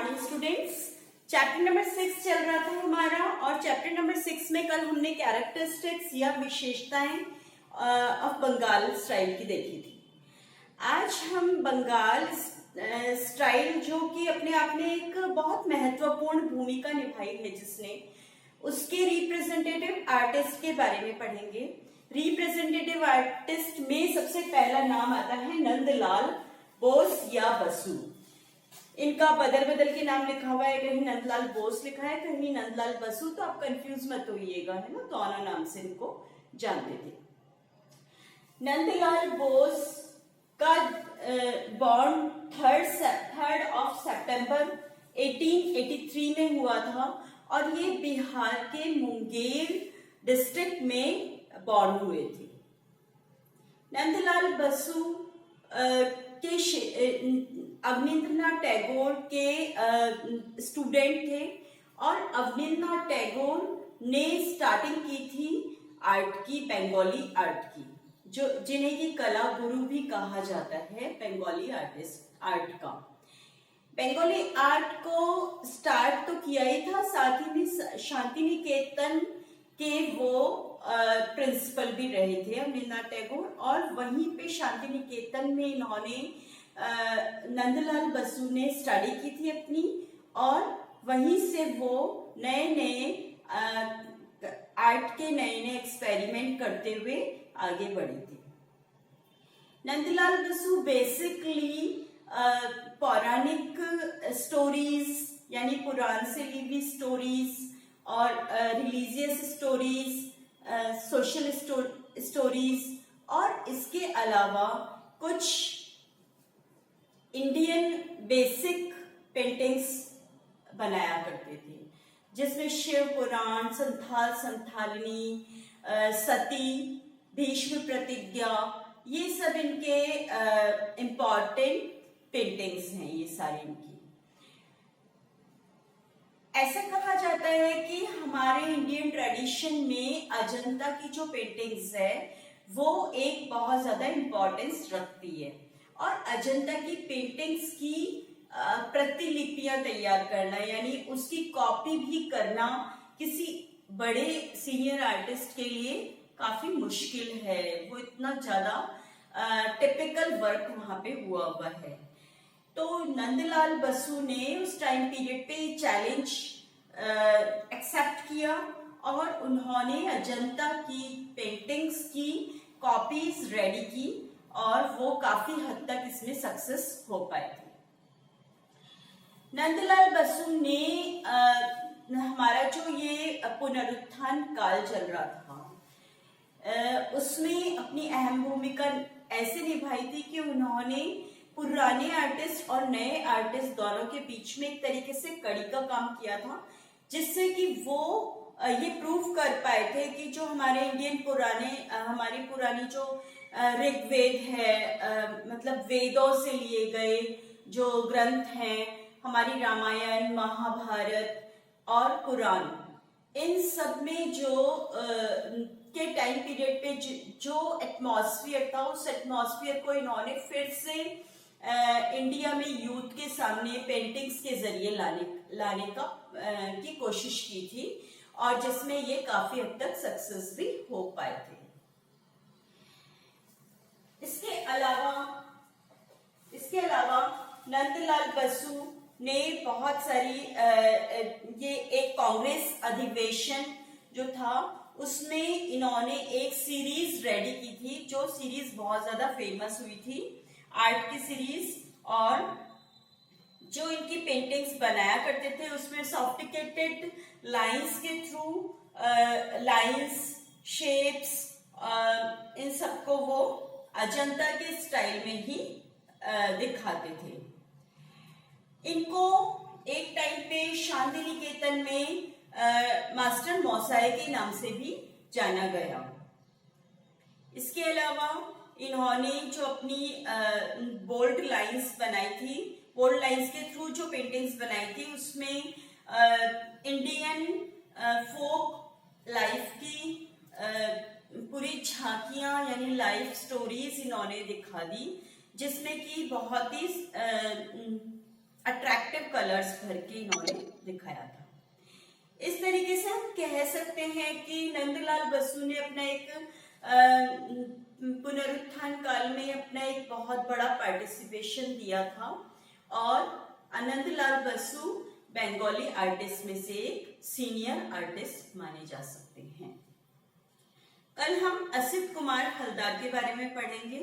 Morning students. Chapter number 6 चल रहा था हमारा और चैप्टर नंबर 6 में कल हमने कैरेक्टरिस्टिक्स या विशेषताएं ऑफ बंगाल स्टाइल की देखी थी। आज हम बंगाल स्टाइल जो कि अपने आप में एक बहुत महत्वपूर्ण भूमिका निभाई है जिसने, उसके रिप्रेजेंटेटिव आर्टिस्ट के बारे में पढ़ेंगे। रिप्रेजेंटेटिव आर्टिस्ट में सबसे पहला नाम आता है नंदलाल बोस या बसु। इनका बदल बदल के नाम लिखा हुआ है, कहीं नंदलाल बोस लिखा है, कहीं नंदलाल बसु, तो आप कंफ्यूज मत होइएगा, है ना। दोनों नाम से इनको जानते थे। नंदलाल बोस का बॉर्न 3 सितंबर 1883 में हुआ था और ये बिहार के मुंगेर डिस्ट्रिक्ट में बॉर्न हुए थे। नंदलाल बसु के अवनींद्रनाथ टैगोर के स्टूडेंट थे और अवनींद्रनाथ टैगोर ने स्टार्टिंग की थी आर्ट की, बंगाली आर्ट की, जो जिन्हें की कला गुरु भी कहा जाता है, बंगाली आर्ट का। बंगाली आर्ट को स्टार्ट तो किया ही था, साथ ही में शांति निकेतन के वो प्रिंसिपल भी रहे थे अवनींद्रनाथ टैगोर, और वहीं पे शांति निकेतन में इन्होंने नंदलाल बसु ने स्टडी की थी अपनी, और वहीं से वो नए नए आर्ट के नए नए एक्सपेरिमेंट करते हुए आगे बढ़े थे। नंदलाल बसु बेसिकली पौराणिक स्टोरीज यानी पुराण से ली हुई स्टोरीज और रिलीजियस स्टोरीज, सोशल स्टोरीज और इसके अलावा कुछ इंडियन बेसिक पेंटिंग्स बनाया करते थे, जिसमें शिव पुराण, संथाल संथालिनी, सती, भीष्म प्रतिज्ञा, ये सब इनके इम्पॉर्टेंट पेंटिंग्स हैं, ये सारी इनकी। ऐसा कहा जाता है कि हमारे इंडियन ट्रेडिशन में अजंता की जो पेंटिंग्स है वो एक बहुत ज्यादा इम्पोर्टेंस रखती है, और अजंता की पेंटिंग्स की प्रतिलिपियां तैयार करना यानी उसकी कॉपी भी करना किसी बड़े सीनियर आर्टिस्ट के लिए काफी मुश्किल है। वो इतना ज्यादा टिपिकल वर्क वहां पे हुआ है। तो नंदलाल बसु ने उस टाइम पीरियड पे चैलेंज एक्सेप्ट किया और उन्होंने अजंता की पेंटिंग्स की कॉपीज रेडी की और वो काफी हद तक इसमें सक्सेस हो पाए थे। नंदलाल बसु ने हमारा जो ये पुनरुत्थान काल चल रहा था उसमें अपनी अहम भूमिका ऐसे निभाई थी कि उन्होंने पुराने आर्टिस्ट और नए आर्टिस्ट दोनों के बीच में एक तरीके से कड़ी का काम किया था, जिससे कि वो ये प्रूव कर पाए थे कि जो हमारे इंडियन हमारी पुरानी जो ऋग्वेद है, मतलब वेदों से लिए गए जो ग्रंथ हैं, हमारी रामायण, महाभारत और पुराण, इन सब में जो के टाइम पीरियड पे जो एटमॉस्फेयर था, उस एटमॉस्फेयर को इन्होंने फिर से इंडिया में यूथ के सामने पेंटिंग्स के जरिए लाने का की कोशिश की थी, और जिसमें ये काफी हद तक सक्सेस भी हो पाए थे। इसके अलावा नंदलाल बसु ने बहुत सारी ये एक कांग्रेस अधिवेशन जो था उसमें इन्होंने एक सीरीज रेडी की थी, जो सीरीज बहुत ज्यादा फेमस हुई थी, आर्ट की सीरीज, और जो इनकी पेंटिंग्स बनाया करते थे उसमें सॉफ्टिकेटेड लाइंस के थ्रू लाइंस, शेप्स, इन सबको वो अजंता के स्टाइल में ही दिखाते थे। इनको एक टाइम पे शांति निकेतन में मास्टर मौसाई के नाम से भी जाना गया। इसके अलावा इन्होंने जो अपनी बोल्ड लाइंस बनाई थी, बोल्ड लाइंस के थ्रू जो पेंटिंग्स बनाई थी उसमें इंडियन फोक लाइफ की पूरी झांकियां यानी लाइफ स्टोरीज इन्होंने दिखा दी, जिसमें कि बहुत ही अट्रैक्टिव अट्रैक्टिव कलर्स भर के इन्होंने दिखाया था। इस तरीके से हम कह सकते हैं कि नंदलाल बसु ने अपना एक पुनरुत्थान काल में अपना एक बहुत बड़ा पार्टिसिपेशन दिया था और आनंदलाल बसु बंगाली आर्टिस्ट में से एक सीनियर आर्टिस्ट माने जा सकते हैं। कल हम असित कुमार हलदार के बारे में पढ़ेंगे।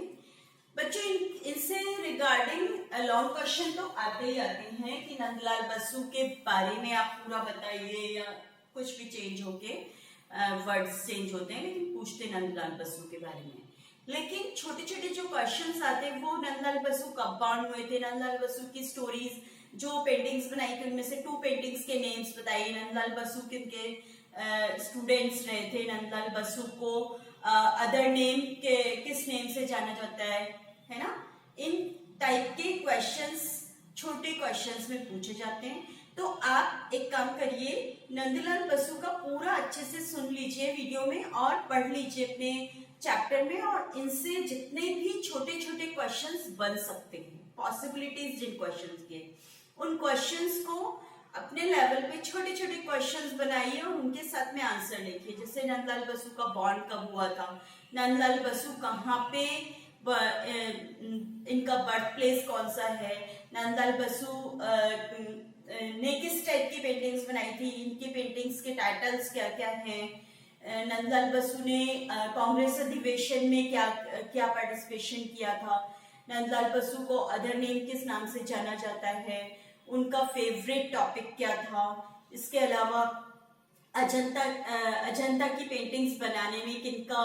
बच्चों इनसे रिगार्डिंग लॉन्ग क्वेश्चन तो आते ही आते हैं कि नंदलाल बसु के बारे में आप पूरा बताइए, या कुछ भी चेंज होके वर्ड्स चेंज होते हैं लेकिन पूछते नंदलाल बसु के बारे में। लेकिन छोटे छोटे जो क्वेश्चंस आते हैं वो नंदलाल बसु कब बॉर्न हुए थे, नंदलाल बसु की स्टोरीज, जो पेंटिंग्स बनाई थी उनमें से 2 पेंटिंग्स के नेम्स बताइए, नंदलाल बसु किनके स्टूडेंट्स रहे थे, नंदलाल बसु को अदर नेम के किस नेम से जाना जाता है ना। इन टाइप के क्वेश्चंस छोटे क्वेश्चंस में पूछे जाते हैं। तो आप एक काम करिए, नंदलाल बसु का पूरा अच्छे से सुन लीजिए वीडियो में और पढ़ लीजिए अपने चैप्टर में, और इनसे जितने भी छोटे छोटे क्वेश्चंस बन सकते हैं, पॉसिबिलिटीज जिन क्वेश्चंस के, उन क्वेश्चंस को अपने लेवल पे छोटे छोटे क्वेश्चंस बनाइए और उनके साथ में आंसर लिखिए। जैसे नंदलाल बसु का बॉर्न कब हुआ था, नंदलाल बसु कहाँ पे, इनका बर्थ प्लेस कौन सा है, नंदलाल बसु ने किस टाइप की पेंटिंग्स बनाई थी, इनकी पेंटिंग्स के टाइटल्स क्या क्या हैं, नंदलाल बसु ने कांग्रेस अधिवेशन में क्या क्या पार्टिसिपेशन किया था, नंदलाल बसु को अदर नेम किस नाम से जाना जाता है, उनका फेवरेट टॉपिक क्या था, इसके अलावा अजंता की पेंटिंग्स बनाने में किनका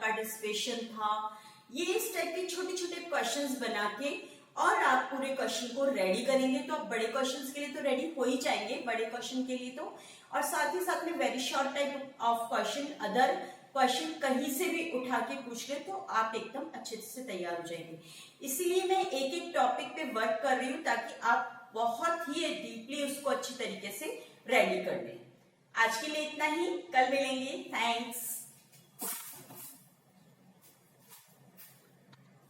पार्टिसिपेशन था। ये इस टाइप के छोटे छोटे क्वेश्चंस बना के और आप पूरे क्वेश्चन को रेडी करेंगे तो आप बड़े क्वेश्चंस के लिए तो रेडी हो ही जाएंगे, बड़े क्वेश्चन के लिए तो, और साथ ही साथ में very short type of question, other question कहीं से भी उठा के पूछ ले तो आप एकदम अच्छे से तैयार हो जाएंगे। इसीलिए मैं एक एक टॉपिक पे वर्क कर रही हूँ ताकि आप बहुत ही डीपली उसको अच्छी तरीके से रेडी कर लें। आज के लिए इतना ही, कल मिलेंगे। थैंक्स।